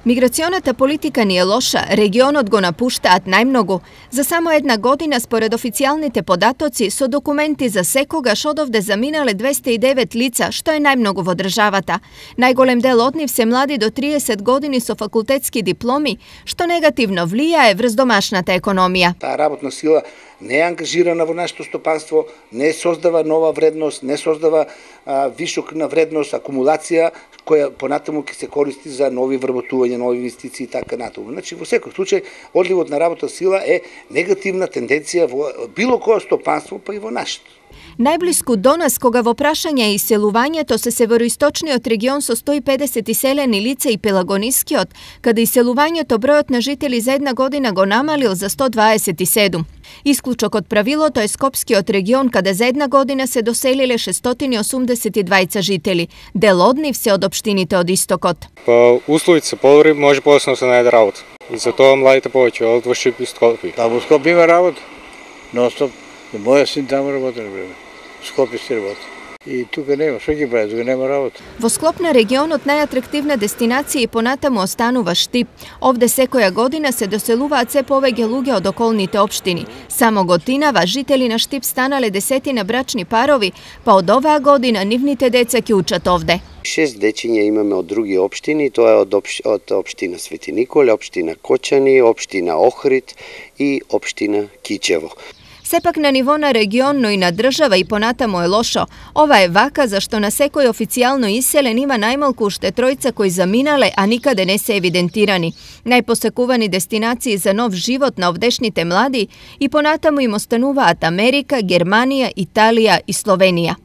Миграционата политика ни е лоша, регионот го напуштаат најмногу. За само една година, според официјалните податоци, со документи за секогаш од овде заминале 209 лица, што е најмногу во државата. Најголем дел од нив се млади до 30 години со факултетски дипломи, што негативно влијае врз домашната економија. Таа работна сила не е ангажирана во нашето стопанство, не создава нова вредност, не создава висока вредност, акумулација, која понатаму ќе се користи за нови вработувања, нови инвестиции и така натаму. Значи, во секој случај, одливот на работна сила е негативна тенденција во било кое стопанство, па и во нашето. Најблиску до нас, кога во прашање е иселувањето се североисточниот регион со 150 иселени лица и Пелагонискиот, каде иселувањето бројот на жители за една година го намалил за 127. Исклучок од правилото е Скопскиот регион, каде за една година се доселиле 682 жители. Дел од нив се од општините од истокот. Па условите се подобри, може полесно се најде работа. И затоа младите повеќе од во Шип и Скопје. Во Скопје има работа. Ностоп. Моја син таму работи, например. Скопје се работи. И тука нема, што ќе прави, тука нема работа. Во склоп на регионот најатрактивна дестинација и понатаму останува Штип. Овде секоја година се доселуваат се повеќе луѓе од околните општини. Само годинава жители на Штип станале десетина брачни парови, па од оваа година нивните деца ќе учат овде. 6 дечиња имаме од други општини, тоа е од општина Свети Николе, општина Кочани, општина Охрид и општина Кичево. Сепак на ниво на регион, но и на држава и понатамо е лошо. Ова е вака зашто на секој официјално иселен има најмалку уште тројца кои заминале, а никаде не се евидентирани. Најпосекувани дестинации за нов живот на овдешните млади и понатамо им остануваат Америка, Германија, Италија и Словенија.